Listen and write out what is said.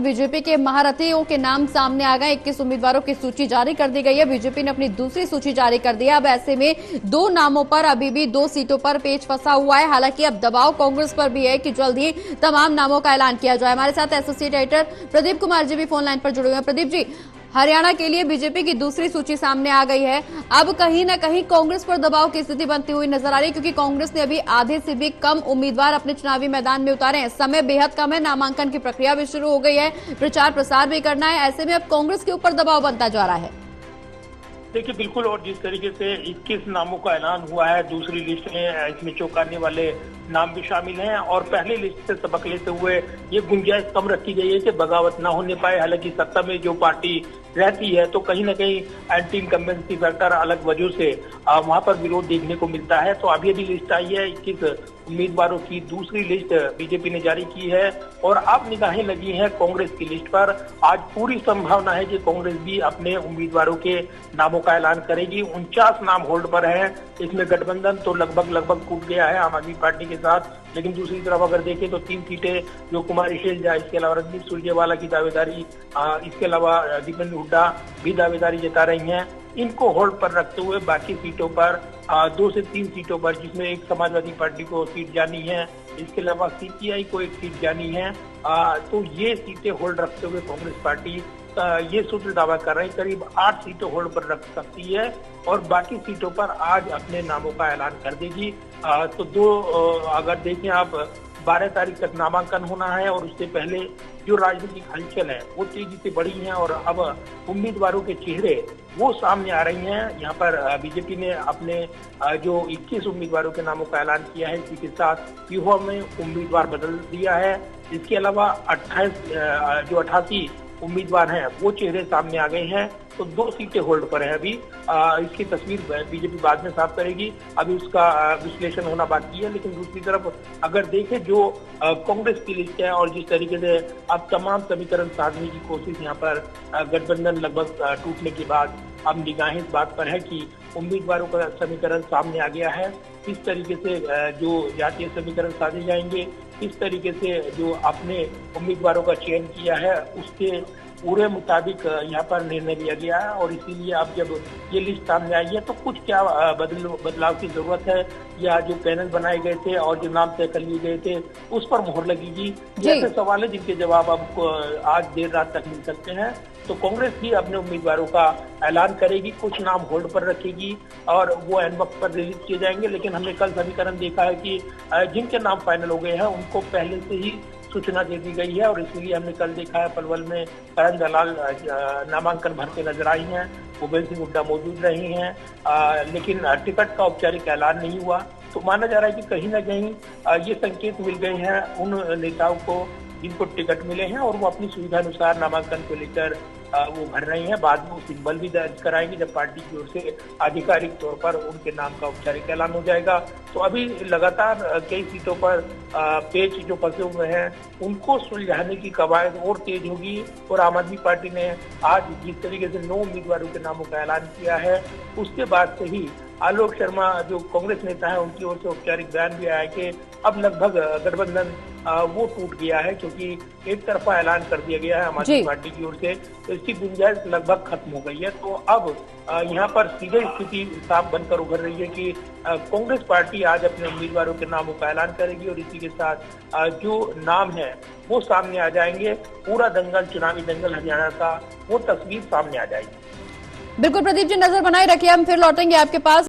BJP के महारथियों के नाम सामने आ गए। 21 उम्मीदवारों की सूची जारी कर दी गई है। बीजेपी ने अपनी दूसरी सूची जारी कर दी है। अब ऐसे में 2 नामों पर अभी भी 2 सीटों पर पेच फंसा हुआ है। हालांकि अब दबाव कांग्रेस पर भी है कि जल्द ही तमाम नामों का ऐलान किया जाए। हमारे साथ एसोसिएट एडिटर प्रदीप कुमार जी भी फोन लाइन पर जुड़े हुए हैं। प्रदीप जी, हरियाणा के लिए बीजेपी की दूसरी सूची सामने आ गई है। अब कहीं ना कहीं कांग्रेस पर दबाव की स्थिति बनती हुई नजर आ रही है, क्योंकि कांग्रेस ने अभी आधे से भी कम उम्मीदवार अपने चुनावी मैदान में उतारे हैं। समय बेहद कम है, नामांकन की प्रक्रिया भी शुरू हो गई है, प्रचार प्रसार भी करना है। ऐसे में अब कांग्रेस के ऊपर दबाव बनता जा रहा है। देखिए बिल्कुल, और जिस तरीके से 21 नामों का ऐलान हुआ है दूसरी लिस्ट में, इसमें चौंकाने वाले नाम भी शामिल हैं और पहली लिस्ट से सबक लेते हुए ये गुंजाइश कम रखी गई है कि बगावत ना होने पाए। हालांकि सत्ता में जो पार्टी रहती है तो कहीं ना कहीं एंटी इनकम्बेंसी फैक्टर अलग वजह से वहां पर विरोध देखने को मिलता है। तो अभी अभी लिस्ट आई है, 21 उम्मीदवारों की दूसरी लिस्ट बीजेपी ने जारी की है और अब निगाहें लगी हैं कांग्रेस की लिस्ट पर। आज पूरी संभावना है कि कांग्रेस भी अपने उम्मीदवारों के नामों का ऐलान करेगी। 49 नाम होल्ड पर है। इसमें गठबंधन तो लगभग टूट गया है आम आदमी पार्टी के साथ, लेकिन दूसरी तरफ अगर देखें तो 3 सीटें जो कुमारी शैलजा, इसके अलावा रणदीप सुरजेवाला की दावेदारी, इसके अलावा दीपेंद्र हुड्डा भी दावेदारी जता रही हैं। इनको होल्ड पर रखते हुए बाकी सीटों पर 2 से 3 सीटों पर, जिसमें एक समाजवादी पार्टी को सीट जानी है, इसके अलावा सीपीआई को एक सीट जानी है, तो ये सीटें होल्ड रखते हुए कांग्रेस पार्टी ये सूत्र दावा कर रहे हैं करीब 8 सीटें होल्ड पर रख सकती है और बाकी सीटों पर आज अपने नामों का ऐलान कर देगी। तो अगर देखें आप 12 तारीख तक नामांकन होना है और उससे पहले जो राजनीतिक हलचल है वो तेजी से बढ़ी है और अब उम्मीदवारों के चेहरे वो सामने आ रही हैं। यहाँ पर बीजेपी ने अपने जो 21 उम्मीदवारों के नामों का ऐलान किया है, इसी के साथ व्यूह में उम्मीदवार बदल दिया है। इसके अलावा 88 उम्मीदवार हैं वो चेहरे सामने आ गए हैं। तो 2 सीटें होल्ड पर हैं अभी। इसकी तस्वीर बीजेपी बाद में साफ करेगी, अभी उसका विश्लेषण होना बाकी है। लेकिन दूसरी तरफ अगर देखें जो कांग्रेस की लिस्ट है और जिस तरीके से अब तमाम समीकरण साधने की कोशिश यहाँ पर गठबंधन लगभग टूटने के बाद अब निगाहें इस बात पर है कि उम्मीदवारों का समीकरण सामने आ गया है। किस तरीके से जो जातीय समीकरण साधे जाएंगे, किस तरीके से जो अपने उम्मीदवारों का चयन किया है उसके पूरे मुताबिक यहाँ पर निर्णय लिया गया है। और इसीलिए अब जब ये लिस्ट सामने आई है तो कुछ क्या बदलाव की जरूरत है, या जो पैनल बनाए गए थे और जो नाम तय कर लिए गए थे उस पर मोहर लगेगी, ऐसे सवाल है जिनके जवाब अब आज देर रात तक मिल सकते हैं। तो कांग्रेस भी अपने उम्मीदवारों का ऐलान करेगी, कुछ नाम होल्ड पर रखेगी और वो एंड वक्त पर रिलीज किए जाएंगे। लेकिन हमने कल समीकरण देखा है कि जिनके नाम फाइनल हो गए हैं उनको पहले से ही सूचना दे दी गई है और इसलिए हमने कल देखा है पलवल में करण दलाल नामांकन भरते नजर आई हैं, भूपेंद्र सिंह हुड्डा मौजूद रहे हैं, लेकिन टिकट का औपचारिक ऐलान नहीं हुआ। तो माना जा रहा है कि कहीं ना कहीं ये संकेत मिल गए हैं उन नेताओं को जिनको टिकट मिले हैं और वो अपनी सुविधा अनुसार नामांकन को लेकर वो भर रही हैं। बाद में वो सिंबल भी दर्ज कराएंगे जब पार्टी की ओर से आधिकारिक तौर पर उनके नाम का औपचारिक ऐलान हो जाएगा। तो अभी लगातार कई सीटों पर पेच जो फंसे हुए हैं उनको सुलझाने की कवायद और तेज होगी। और आम आदमी पार्टी ने आज जिस तरीके से 9 उम्मीदवारों के नामों का ऐलान किया है उसके बाद से ही आलोक शर्मा जो कांग्रेस नेता है उनकी ओर से औपचारिक बयान भी आया है कि अब लगभग गठबंधन वो टूट गया है, क्योंकि एक तरफा ऐलान कर दिया गया है आम आदमी पार्टी की ओर से, तो इसकी गुंजाइश लगभग खत्म हो गई है। तो अब यहाँ पर सीधे स्थिति साफ बनकर उभर रही है कि कांग्रेस पार्टी आज अपने उम्मीदवारों के नामों का ऐलान करेगी और इसी के साथ जो नाम है वो सामने आ जाएंगे। पूरा दंगल, चुनावी दंगल हरियाणा का, वो तस्वीर सामने आ जाएगी। बिल्कुल प्रदीप जी, नजर बनाए रखिए, हम फिर लौटेंगे आपके पास।